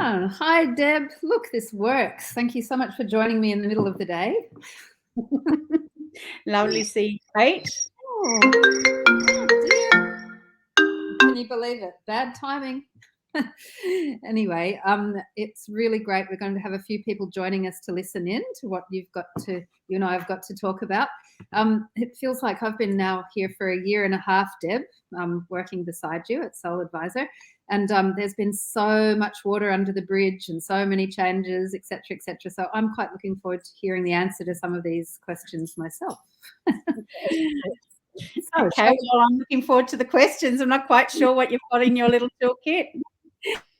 Hi, Deb. Look, this works. Thank you so much for joining me in the middle of the day. Lovely to see you, Cate. Oh, dear. Can you believe it? Bad timing. Anyway, it's really great. We're going to have a few people joining us to listen in to what you and I have got to talk about. It feels like I've been now here for a year and a half, Deb, working beside you at SoulAdvisor. And there's been so much water under the bridge and so many changes, et cetera, et cetera. So I'm quite looking forward to hearing the answer to some of these questions myself. Okay, well, I'm looking forward to the questions. I'm not quite sure what you've got in your little toolkit.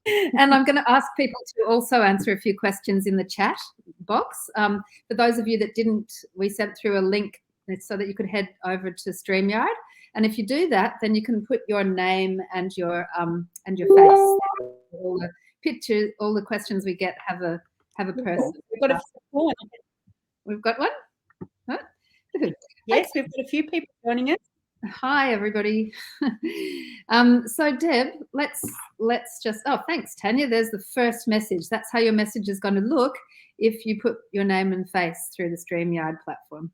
And I'm going to ask people to also answer a few questions in the chat box. For those of you that didn't, we sent through a link so that you could head over to StreamYard. And if you do that, then you can put your name and your face. All the pictures, all the questions we get have a person. We've got one. Huh? Yes, we've got a few people joining us. Hi, everybody. So, Deb, let's just, thanks, Tanya. There's the first message. That's how your message is going to look if you put your name and face through the StreamYard platform.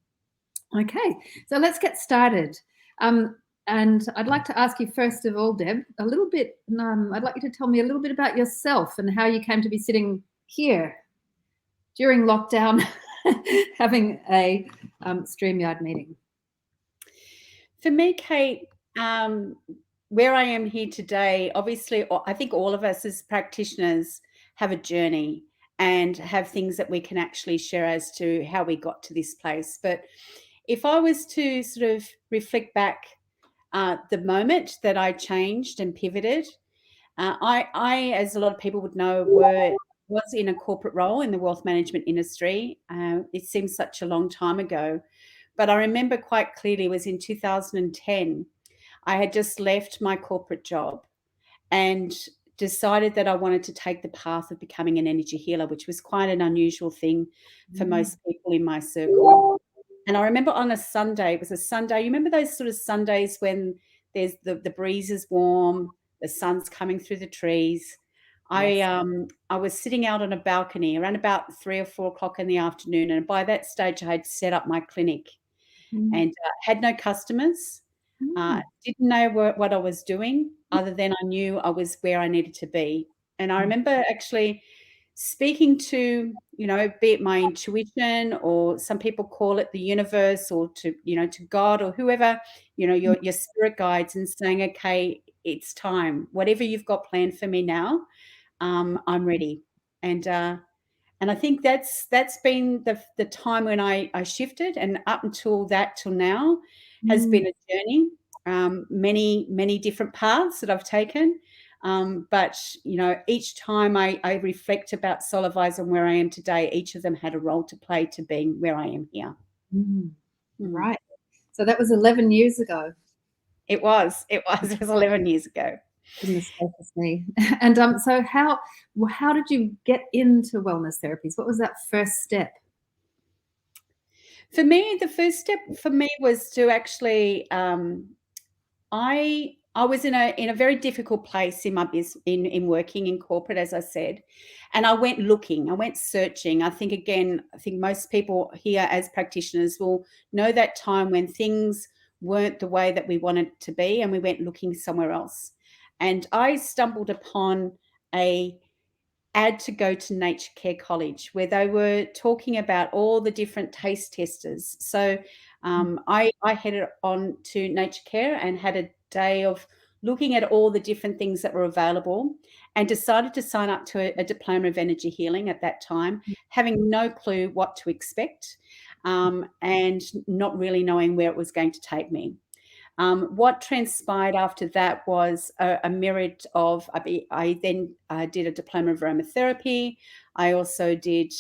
Okay, so let's get started. And I'd like to ask you, first of all, Deb, a little bit, I'd like you to tell me a little bit about yourself and how you came to be sitting here during lockdown having a StreamYard meeting. For me, Cate, where I am here today, obviously, I think all of us as practitioners have a journey and have things that we can actually share as to how we got to this place. But if I was to sort of reflect back the moment that I changed and pivoted, I, as a lot of people would know, was in a corporate role in the wealth management industry. It seems such a long time ago. But I remember quite clearly it was in 2010. I had just left my corporate job and decided that I wanted to take the path of becoming an energy healer, which was quite an unusual thing for most people in my circle. And I remember on a Sunday, it was a Sunday, you remember those sort of Sundays when there's the breeze is warm, the sun's coming through the trees. Yes. I was sitting out on a balcony around about 3 or 4 o'clock in the afternoon. And by that stage, I had set up my clinic and had no customers, didn't know what I was doing other than I knew I was where I needed to be. And I remember actually speaking to, be it my intuition, or some people call it the universe, or to God, or whoever, your spirit guides, and saying, okay, it's time. Whatever you've got planned for me now, I'm ready. And I think that's been the time when I shifted, and up until that till now has been a journey. Many different paths that I've taken. But each time I reflect about SoulAdvisor and where I am today, each of them had a role to play to being where I am here. Right. So that was 11 years ago. It was 11 years ago. Goodness gracious me. And so how did you get into wellness therapies? What was that first step? For me, the first step for me was to actually, I was in a very difficult place in my business, in working in corporate, as I said, and I went looking, I went searching. I think most people here as practitioners will know that time when things weren't the way that we wanted to be, and we went looking somewhere else. And I stumbled upon a ad to go to Nature Care College, where they were talking about all the different taste testers. So I headed on to Nature Care and had a day of looking at all the different things that were available, and decided to sign up to a diploma of energy healing at that time, having no clue what to expect, and not really knowing where it was going to take me. What transpired after that was a myriad of, I then did a diploma of aromatherapy. I also did,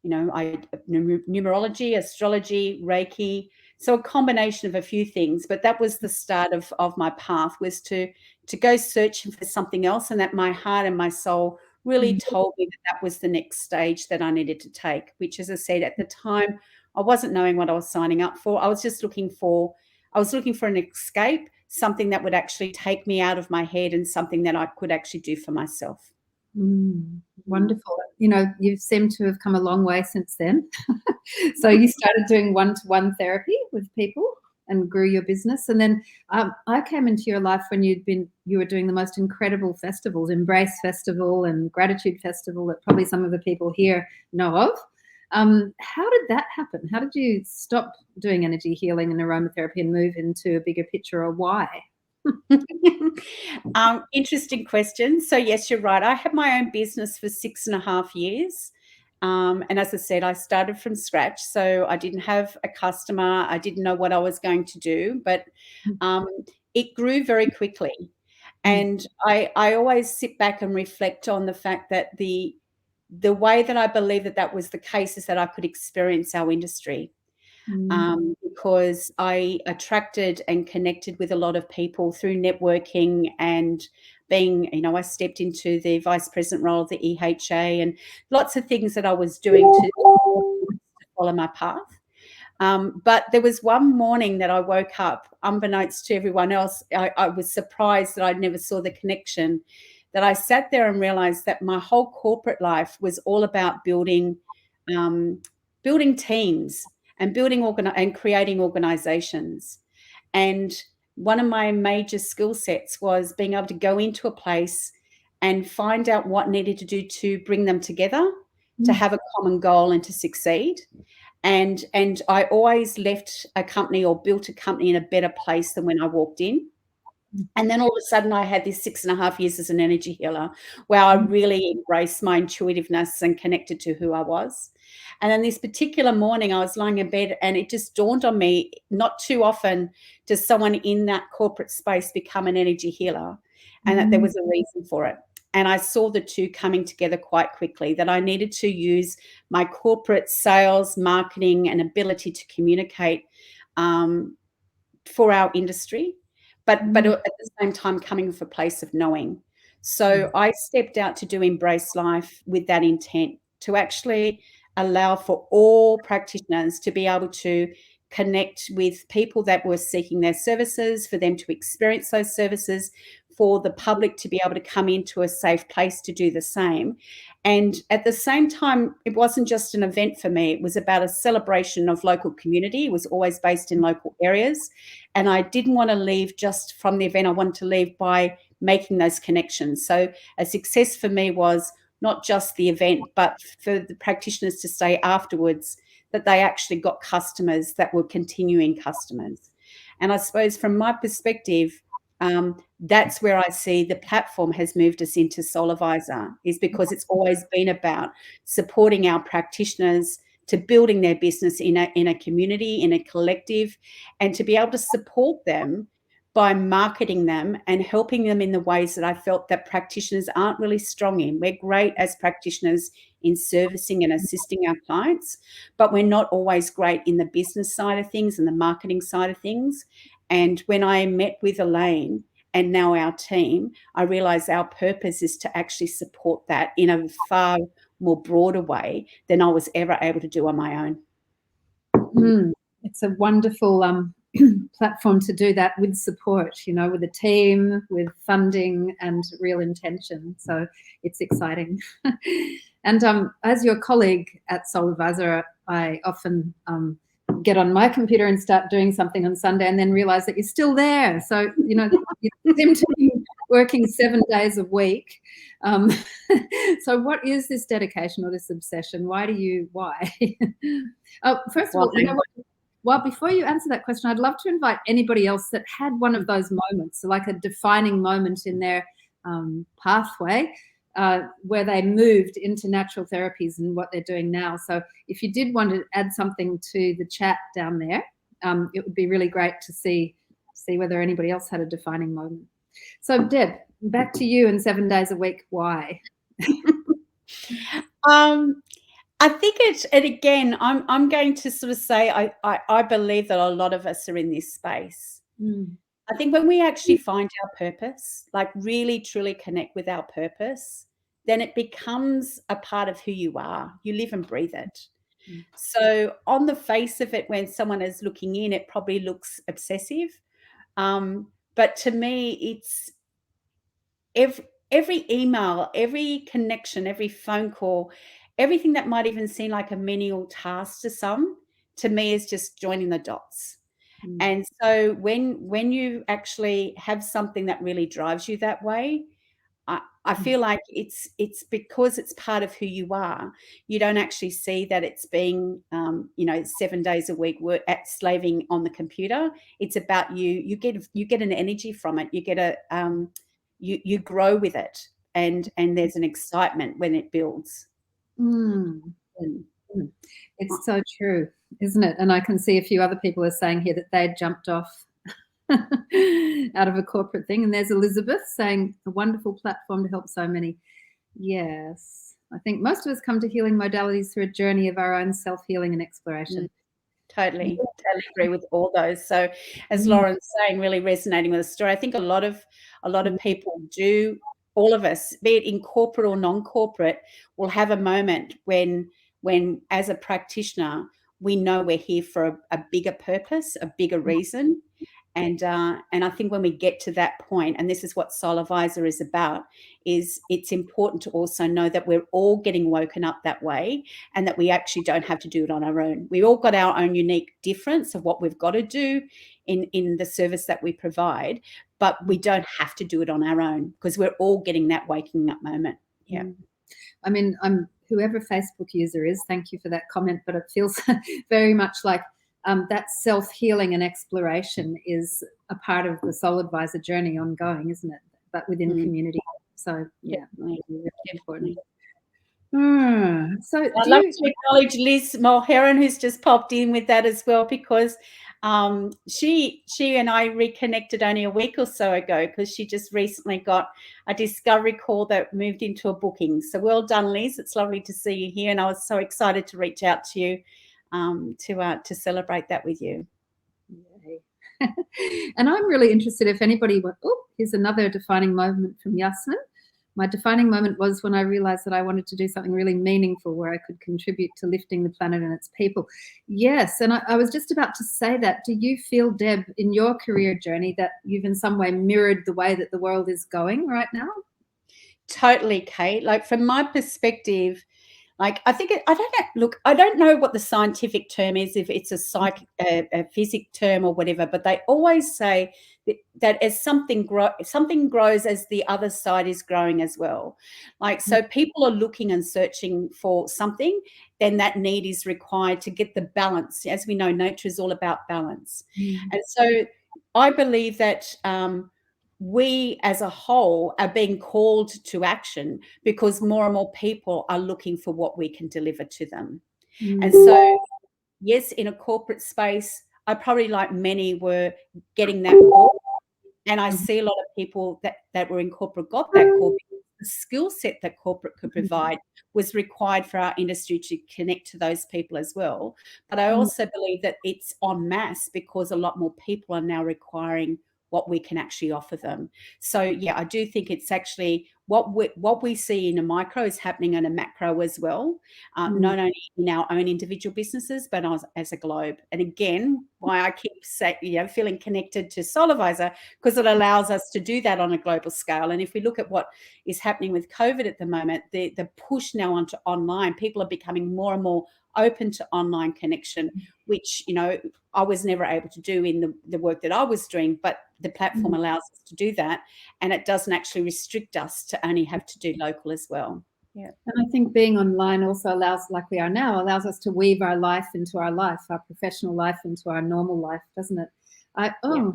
numerology, astrology, Reiki. So a combination of a few things, but that was the start of my path, was to go searching for something else, and that my heart and my soul really told me that was the next stage that I needed to take, which, as I said, at the time, I wasn't knowing what I was signing up for. I was just looking for an escape, something that would actually take me out of my head, and something that I could actually do for myself. Wonderful. You know, you seem to have come a long way since then. So you started doing one-to-one therapy with people and grew your business. And then I came into your life when you were doing the most incredible festivals, Embrace Festival and Gratitude Festival, that probably some of the people here know of. How did that happen? How did you stop doing energy healing and aromatherapy and move into a bigger picture, or why? Interesting question. So yes, you're right. I had my own business for 6.5 years. And as I said, I started from scratch. So I didn't have a customer. I didn't know what I was going to do, but it grew very quickly. And I always sit back and reflect on the fact that the way that I believe that was the case is that I could experience our industry. Because I attracted and connected with a lot of people through networking and being, I stepped into the vice president role of the EHA and lots of things that I was doing to follow my path. But there was one morning that I woke up, unbeknownst to everyone else, I was surprised that I never saw the connection, that I sat there and realized that my whole corporate life was all about building teams and creating organizations. And one of my major skill sets was being able to go into a place and find out what needed to do to bring them together, to have a common goal and to succeed. And I always left a company or built a company in a better place than when I walked in. And then all of a sudden I had this 6.5 years as an energy healer where I really embraced my intuitiveness and connected to who I was. And then this particular morning I was lying in bed and it just dawned on me, not too often does someone in that corporate space become an energy healer, and that there was a reason for it. And I saw the two coming together quite quickly, that I needed to use my corporate sales, marketing, and ability to communicate for our industry, but at the same time coming from a place of knowing. So I stepped out to do Embrace Life with that intent, to actually allow for all practitioners to be able to connect with people that were seeking their services, for them to experience those services, for the public to be able to come into a safe place to do the same. And at the same time, it wasn't just an event for me. It was about a celebration of local community. It was always based in local areas. And I didn't want to leave just from the event. I wanted to leave by making those connections. So a success for me was not just the event, but for the practitioners to stay afterwards, that they actually got customers that were continuing customers. And I suppose from my perspective, that's where I see the platform has moved us into SoulAdvisor, is because it's always been about supporting our practitioners to building their business in a community, in a collective, and to be able to support them by marketing them and helping them in the ways that I felt that practitioners aren't really strong in. We're great as practitioners in servicing and assisting our clients, but we're not always great in the business side of things and the marketing side of things. And when I met with Elaine and now our team, I realized our purpose is to actually support that in a far more broader way than I was ever able to do on my own. It's a wonderful platform to do that with support, with a team, with funding and real intention. So it's exciting. And as your colleague at SoulAdvisor, I often get on my computer and start doing something on Sunday and then realize that you're still there. So, you seem to be working 7 days a week. So what is this dedication or this obsession? Why? First of all, well, before you answer that question, I'd love to invite anybody else that had one of those moments, so like a defining moment in their pathway, where they moved into natural therapies and what they're doing now. So if you did want to add something to the chat down there, it would be really great to see whether anybody else had a defining moment. So Deb, back to you and 7 days a week. Why? I think and again, I'm going to sort of say I believe that a lot of us are in this space. I think when we actually find our purpose, like really truly connect with our purpose, then it becomes a part of who you are. You live and breathe it. So on the face of it, when someone is looking in, it probably looks obsessive. But to me, it's every email, every connection, every phone call, everything that might even seem like a menial task to some, to me is just joining the dots. Mm. And so when you actually have something that really drives you that way, I feel like it's because it's part of who you are. You don't actually see that it's being, 7 days a week work at slaving on the computer. It's about you. You get an energy from it. You get you grow with it, and there's an excitement when it builds. Mm. And Mm. It's so true, isn't it? And I can see a few other people are saying here that they jumped off out of a corporate thing. And there's Elizabeth saying, a wonderful platform to help so many. Yes. I think most of us come to healing modalities through a journey of our own self-healing and exploration. Totally agree with all those. So as Lauren's saying, really resonating with the story, I think a lot of people do, all of us, be it in corporate or non-corporate, will have a moment when as a practitioner, we know we're here for a bigger purpose, a bigger reason. And I think when we get to that point, and this is what SoulAdvisor is about, is it's important to also know that we're all getting woken up that way, and that we actually don't have to do it on our own. We all got our own unique difference of what we've got to do in the service that we provide, but we don't have to do it on our own, because we're all getting that waking up moment. Yeah. I mean, whoever Facebook user is, thank you for that comment, but it feels very much like that self-healing and exploration is a part of the SoulAdvisor journey ongoing, isn't it? But within community. So, yeah, really important. So I'd love to acknowledge Liz Mulheron, who's just popped in with that as well, because she and I reconnected only a week or so ago, because she just recently got a discovery call that moved into a booking. So well done, Liz. It's lovely to see you here, and I was so excited to reach out to you to celebrate that with you. Yay. And I'm really interested if anybody went, oh, here's another defining moment from Yasmin. My defining moment was when I realized that I wanted to do something really meaningful where I could contribute to lifting the planet and its people. Yes, and I was just about to say that. Do you feel, Deb, in your career journey, that you've in some way mirrored the way that the world is going right now? Totally, Cate. Like, from my perspective, like, I think I don't know. Look, I don't know what the scientific term is, if it's a physic term or whatever, but they always say that as something grows as the other side is growing as well. Like, so people are looking and searching for something, then that need is required to get the balance. As we know, nature is all about balance. And so I believe that we as a whole are being called to action, because more and more people are looking for what we can deliver to them. And so, yes, in a corporate space, I probably, like many, were getting that call. And I see a lot of people that were in corporate got that call, because the skill set that corporate could provide was required for our industry to connect to those people as well. But I also believe that it's en masse, because a lot more people are now requiring what we can actually offer them. So yeah, I do think it's actually what we see in a micro is happening in a macro as well, not only in our own individual businesses, but as a globe. And again, why I keep feeling connected to SoulAdvisor, because it allows us to do that on a global scale. And if we look at what is happening with COVID at the moment, the push now onto online, people are becoming more and more open to online connection, which, I was never able to do in the work that I was doing, but the platform allows us to do that, and it doesn't actually restrict us to only have to do local as well. Yeah. And I think being online also allows, like we are now, allows us to weave our life into our life, our professional life into our normal life, doesn't it?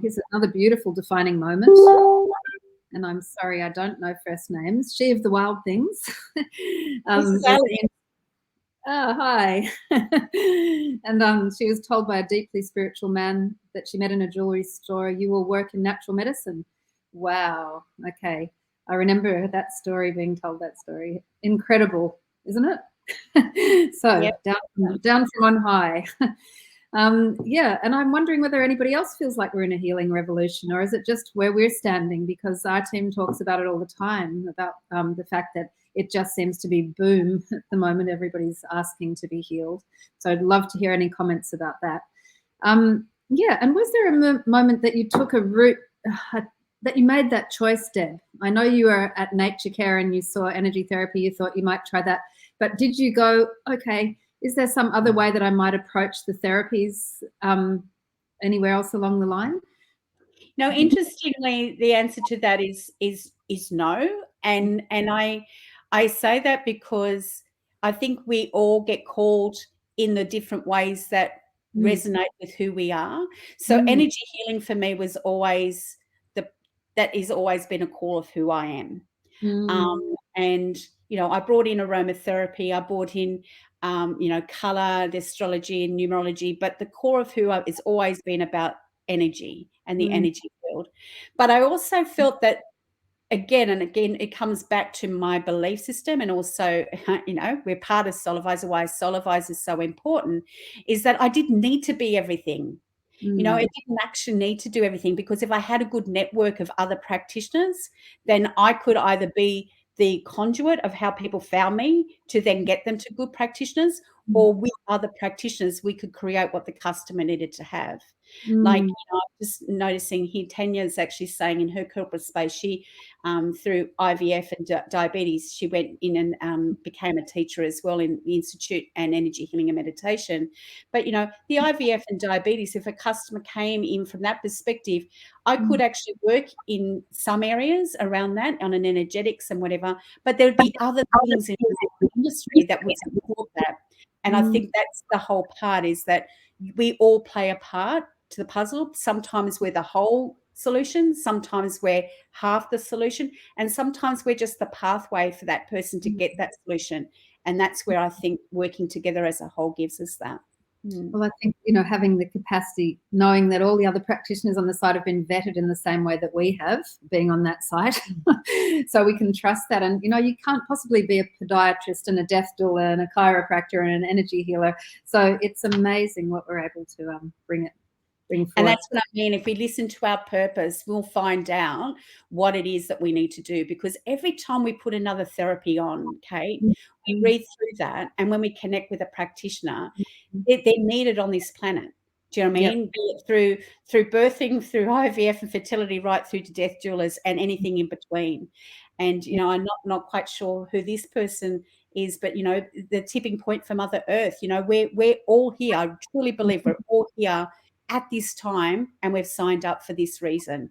Here's another beautiful defining moment. And I'm sorry, I don't know first names. She of the Wild Things. Oh, hi. And she was told by a deeply spiritual man that she met in a jewelry store, you will work in natural medicine. Wow. Okay. I remember that story, being told that story. Incredible, isn't it? So Yep. down from on high. And I'm wondering whether anybody else feels like we're in a healing revolution, or is it just where we're standing? Because our team talks about it all the time, about the fact that it just seems to be boom at the moment. Everybody's asking to be healed. So I'd love to hear any comments about that. And was there a moment that you took a route? that you made that choice, Deb. I know you were at Nature Care and you saw energy therapy. You thought you might try that, but did you go, okay, is there some other way that I might approach the therapies anywhere else along the line? No, interestingly, the answer to that is no, and I say that because I think we all get called in the different ways that resonate with who we are. So energy healing for me was always that has always been a call of who I am. And I brought in aromatherapy, I brought in color, the astrology and numerology, but the core of who I is always been about energy and the energy field. But I also felt that again and again, it comes back to my belief system, and also, we're part of SoulAdvisor. Why SoulAdvisor is so important is that I didn't need to be everything. I didn't actually need to do everything, because if I had a good network of other practitioners, then I could either be the conduit of how people found me to then get them to good practitioners, or with other practitioners, we could create what the customer needed to have. Like, I'm just noticing here, Tanya's actually saying in her corporate space, she, through IVF and diabetes, she went in and became a teacher as well in the Institute and Energy Healing and Meditation. But, the IVF and diabetes, if a customer came in from that perspective, I could actually work in some areas around that on an energetics and whatever, but there would be other things in the industry that would support that. And I think that's the whole part, is that we all play a part to the puzzle. Sometimes we're the whole solution, sometimes we're half the solution, and sometimes we're just the pathway for that person to get that solution. And that's where I think working together as a whole gives us that. Well, I think, having the capacity, knowing that all the other practitioners on the site have been vetted in the same way that we have, being on that site, so we can trust that. And, you can't possibly be a podiatrist and a death doula and a chiropractor and an energy healer. So it's amazing what we're able to bring forward. And that's what I mean. If we listen to our purpose, we'll find out what it is that we need to do. Because every time we put another therapy on, Cate, we read through that, and when we connect with a practitioner, they're needed on this planet. Do you know what I mean? Yep. Be it through birthing, through IVF and fertility, right through to death doulas and anything in between. And, I'm not quite sure who this person is, but, the tipping point for Mother Earth, we're all here. I truly believe we're all here at this time, and we've signed up for this reason.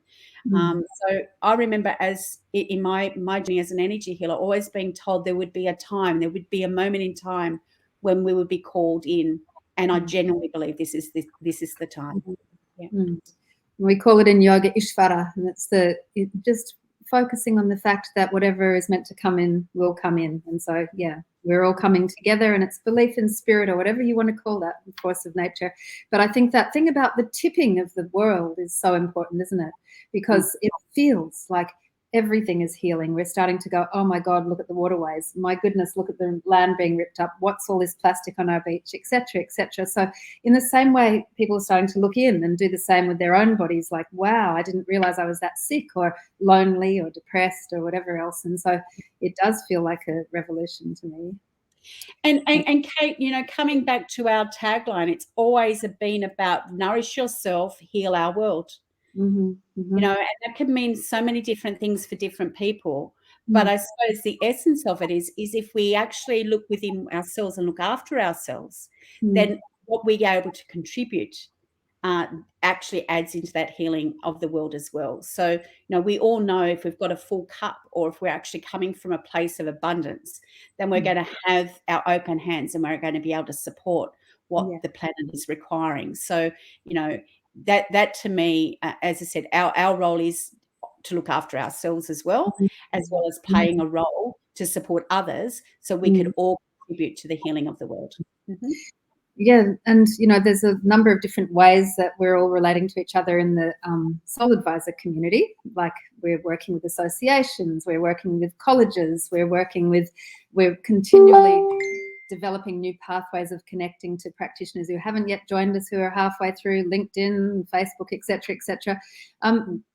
So I remember, as in my journey as an energy healer, always being told there would be a moment in time when we would be called in, and I genuinely believe this is the time. Yeah. We call it in yoga Ishvara, and it's just focusing on the fact that whatever is meant to come in will come in. And so, we're all coming together, and it's belief in spirit, or whatever you want to call that, the force of nature. But I think that thing about the tipping of the world is so important, isn't it? Because it feels like everything is healing. We're starting to go, oh my God, look at the waterways. My goodness, look at the land being ripped up. What's all this plastic on our beach, et cetera, et cetera. So in the same way, people are starting to look in and do the same with their own bodies. Like, wow, I didn't realize I was that sick or lonely or depressed or whatever else. And so it does feel like a revolution to me. And Cate, coming back to our tagline, it's always been about nourish yourself, heal our world. And that can mean so many different things for different people. But I suppose the essence of it is if we actually look within ourselves and look after ourselves, then what we are able to contribute actually adds into that healing of the world as well. So, we all know if we've got a full cup, or if we're actually coming from a place of abundance, then we're going to have our open hands, and we're going to be able to support what the planet is requiring. So, that to me, as I said, our role is to look after ourselves as well as playing a role to support others, so we could all contribute to the healing of the world. Yeah, and there's a number of different ways that we're all relating to each other in the SoulAdvisor community. Like, we're working with associations, we're working with colleges, we're continually developing new pathways of connecting to practitioners who haven't yet joined us, who are halfway through LinkedIn, Facebook, etc., etc.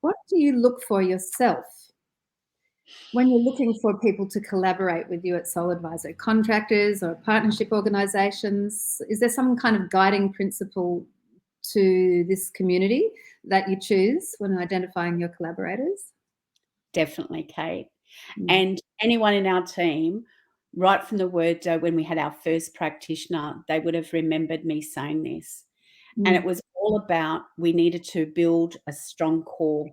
What do you look for yourself when you're looking for people to collaborate with you at SoulAdvisor? Contractors or partnership organizations? Is there some kind of guiding principle to this community that you choose when identifying your collaborators? Definitely, Cate. And anyone in our team, right from the word go, when we had our first practitioner, they would have remembered me saying this. And it was all about we needed to build a strong core,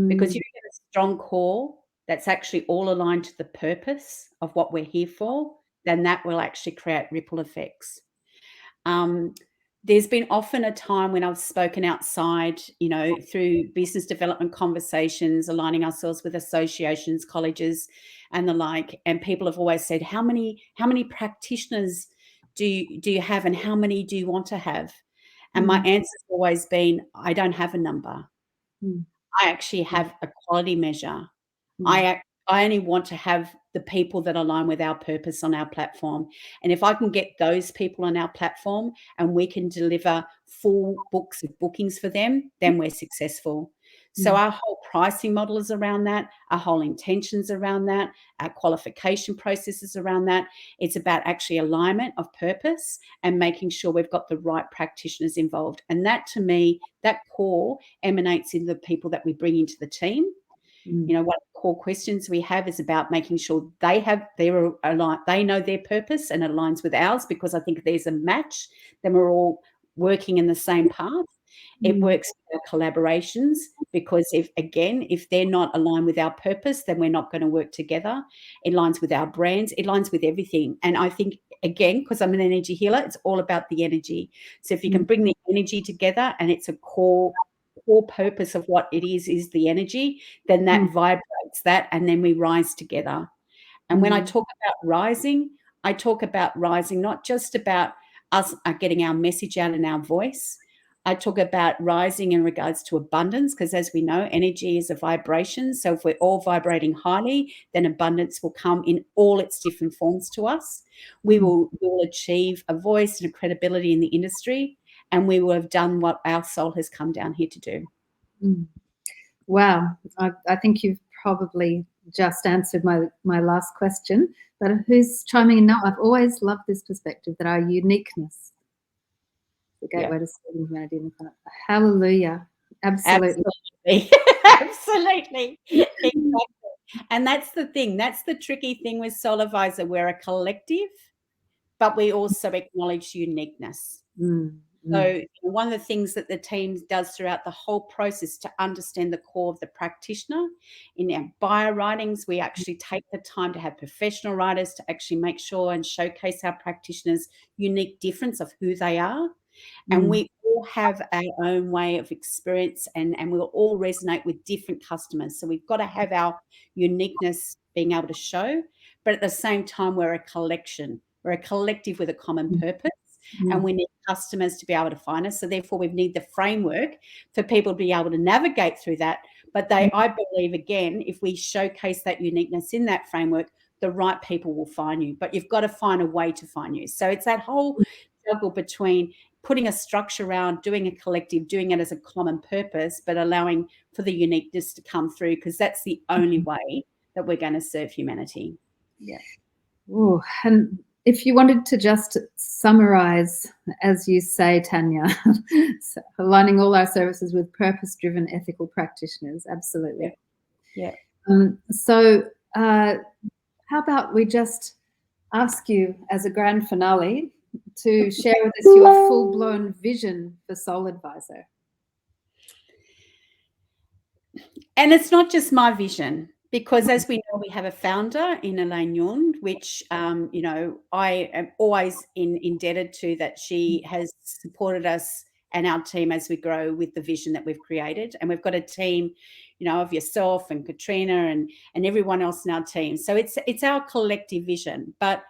because you get a strong core that's actually all aligned to the purpose of what we're here for, then that will actually create ripple effects. There's been often a time when I've spoken outside, through business development conversations, aligning ourselves with associations, colleges, and the like. And people have always said, "How many practitioners do you have, and how many do you want to have?" And my answer's always been, "I don't have a number. I actually have a quality measure. I only want to have the people that align with our purpose on our platform. And if I can get those people on our platform and we can deliver full books of bookings for them, then we're successful." So our whole pricing model is around that. Our whole intentions around that. Our qualification processes around that. It's about actually alignment of purpose and making sure we've got the right practitioners involved. And that, to me, that core emanates in the people that we bring into the team. One of the core questions we have is about making sure they know their purpose and it aligns with ours, because I think if there's a match, then we're all working in the same path. It works with our collaborations, because if they're not aligned with our purpose, then we're not going to work together. It aligns with our brands. It aligns with everything. And I think, again, because I'm an energy healer, it's all about the energy. So if you can bring the energy together and it's a core purpose of what it is the energy, then that vibrates that, and then we rise together. And when I talk about rising, I talk about rising not just about us getting our message out in our voice. I talk about rising in regards to abundance, because as we know, energy is a vibration. So if we're all vibrating highly, then abundance will come in all its different forms to us. We will achieve a voice and a credibility in the industry, and we will have done what our soul has come down here to do. Wow. I think you've probably just answered my last question, but who's chiming in now? I've always loved this perspective, that our uniqueness, the gateway to serving humanity in the planet. Hallelujah. Absolutely. Absolutely. Exactly. And that's the thing. That's the tricky thing with SoulAdvisor. We're a collective, but we also acknowledge uniqueness. So one of the things that the team does throughout the whole process to understand the core of the practitioner, in our bio writings, we actually take the time to have professional writers to actually make sure and showcase our practitioners' unique difference of who they are. And we all have our own way of experience, and we'll all resonate with different customers. So we've got to have our uniqueness being able to show, but at the same time, we're a collection. We're a collective with a common purpose. And we need customers to be able to find us. So therefore, we need the framework for people to be able to navigate through that. But I believe, again, if we showcase that uniqueness in that framework, the right people will find you. But you've got to find a way to find you. So it's that whole juggle between putting a structure around, doing a collective, doing it as a common purpose, but allowing for the uniqueness to come through, because that's the only way that we're going to serve humanity. Yeah. Oh, and if you wanted to just summarize, as you say, Tanya, aligning all our services with purpose-driven ethical practitioners, absolutely. Yeah. So how about we just ask you, as a grand finale, to share with us your full-blown vision for SoulAdvisor. And it's not just my vision, because as we know, we have a founder in Elaine Yund, which, I am always indebted to, that she has supported us and our team as we grow with the vision that we've created. And we've got a team, of yourself and Katrina and everyone else in our team. So it's our collective vision. But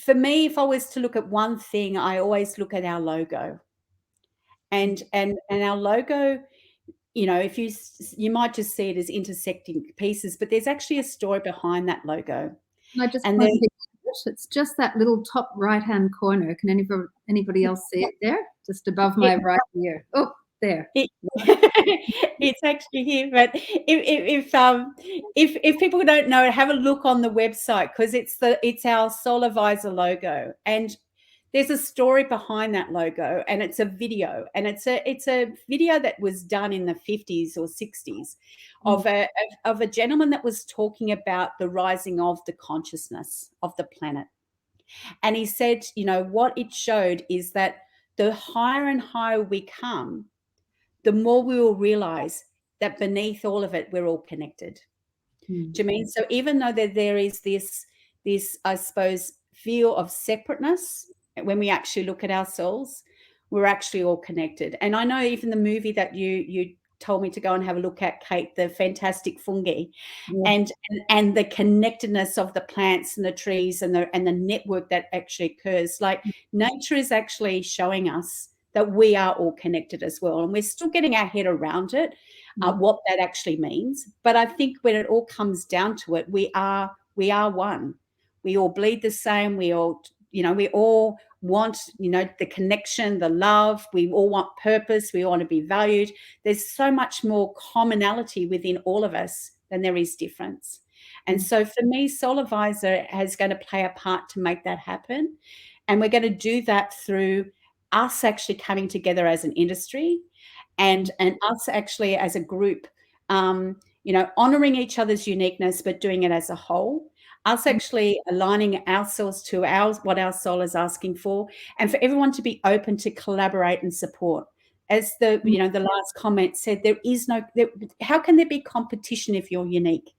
for me, if I was to look at one thing, I always look at our logo. And our logo, if you might just see it as intersecting pieces, but there's actually a story behind that logo. And I just want to it's just that little top right-hand corner. Can anybody else see it there? Just above my right ear. Oh, there. It's actually here, but if people don't know, have a look on the website, because it's our SoulAdvisor logo. And there's a story behind that logo, and it's a video, and it's a video that was done in the 50s or 60s of a gentleman that was talking about the rising of the consciousness of the planet. And he said, what it showed is that the higher and higher we come, the more we will realize that beneath all of it, we're all connected. Do you mean? So even though there is this, I suppose, feel of separateness, when we actually look at ourselves, we're actually all connected. And I know even the movie that you told me to go and have a look at, Cate, the Fantastic Fungi, and the connectedness of the plants and the trees and the network that actually occurs. Like, nature is actually showing us that we are all connected as well. And we're still getting our head around it, what that actually means. But I think when it all comes down to it, we are one. We all bleed the same. We all, we all want, the connection, the love. We all want purpose. We want to be valued. There's so much more commonality within all of us than there is difference. And so for me, SoulAdvisor is going to play a part to make that happen. And we're going to do that through us actually coming together as an industry, and us actually as a group, honoring each other's uniqueness, but doing it as a whole. Us actually aligning ourselves to what our soul is asking for, and for everyone to be open to collaborate and support. As the last comment said, how can there be competition if you're unique?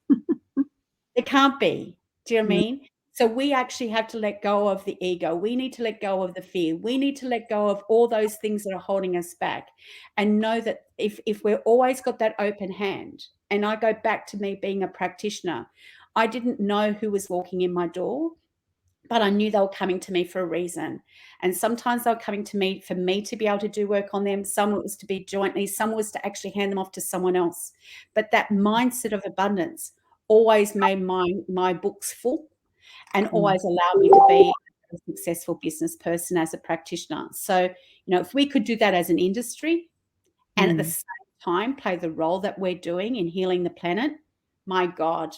There can't be. Do you know what I mean? So we actually have to let go of the ego. We need to let go of the fear. We need to let go of all those things that are holding us back, and know that if we're always got that open hand, and I go back to me being a practitioner, I didn't know who was walking in my door, but I knew they were coming to me for a reason. And sometimes they were coming to me for me to be able to do work on them. Some was to be jointly, some was to actually hand them off to someone else. But that mindset of abundance always made my books full, and always allowed me to be a successful business person as a practitioner. So, if we could do that as an industry, and at the same time play the role that we're doing in healing the planet, my God.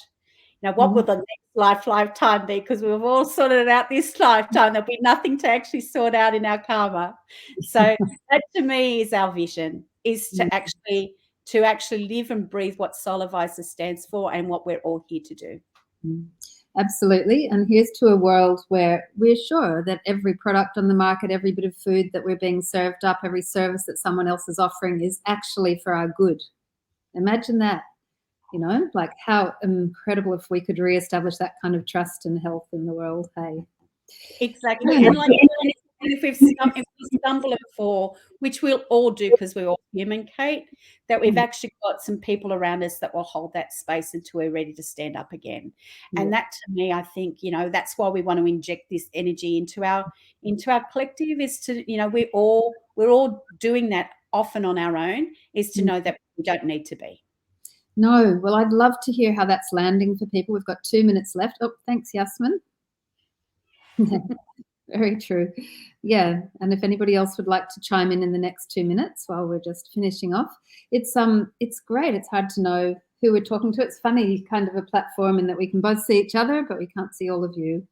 Now, what will the next lifetime be? Because we've all sorted it out this lifetime. There'll be nothing to actually sort out in our karma. So that, to me, is our vision, is to actually live and breathe what SoulAdvisor stands for, and what we're all here to do. Absolutely. And here's to a world where we're sure that every product on the market, every bit of food that we're being served up, every service that someone else is offering is actually for our good. Imagine that, like how incredible if we could reestablish that kind of trust and health in the world. Hey, exactly. And if we stumble and fall, which we'll all do because we're all human, Cate, that we've actually got some people around us that will hold that space until we're ready to stand up again. And that, to me, I think, that's why we want to inject this energy into our collective, is to, we're all doing that often on our own, is to know that we don't need to be. No. Well, I'd love to hear how that's landing for people. We've got 2 minutes left. Oh, thanks, Yasmin. Very true. Yeah. And if anybody else would like to chime in the next 2 minutes while we're just finishing off, it's great. It's hard to know who we're talking to. It's funny, kind of a platform in that we can both see each other, but we can't see all of you.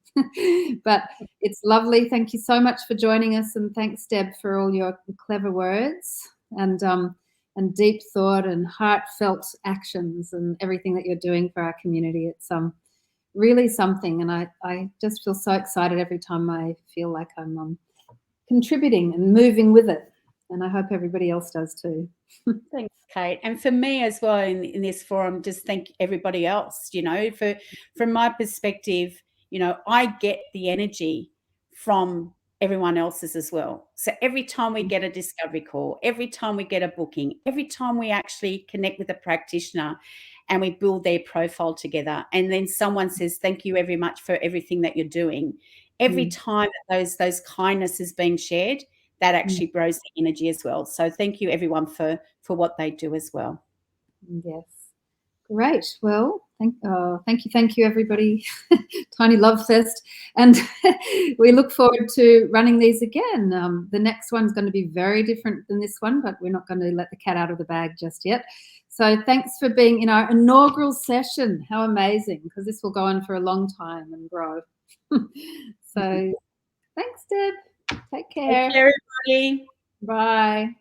But it's lovely. Thank you so much for joining us. And thanks, Deb, for all your clever words and deep thought and heartfelt actions and everything that you're doing for our community. It's really something, and I just feel so excited every time I feel like I'm contributing and moving with it, and I hope everybody else does too. Thanks, Cate. And for me as well, in this forum, just thank everybody else. From my perspective, I get the energy from everyone else's as well. So every time we get a discovery call, every time we get a booking, every time we actually connect with a practitioner and we build their profile together, and then someone says, thank you very much for everything that you're doing. Every time that those kindness is being shared, that actually grows the energy as well. So thank you everyone for what they do as well. Yes. Great. Well, thank you, everybody. Tiny love fest. And we look forward to running these again. The next one's going to be very different than this one, but we're not going to let the cat out of the bag just yet. So thanks for being in our inaugural session. How amazing, because this will go on for a long time and grow. So Thanks, Deb. Take Take care. care, everybody. Bye.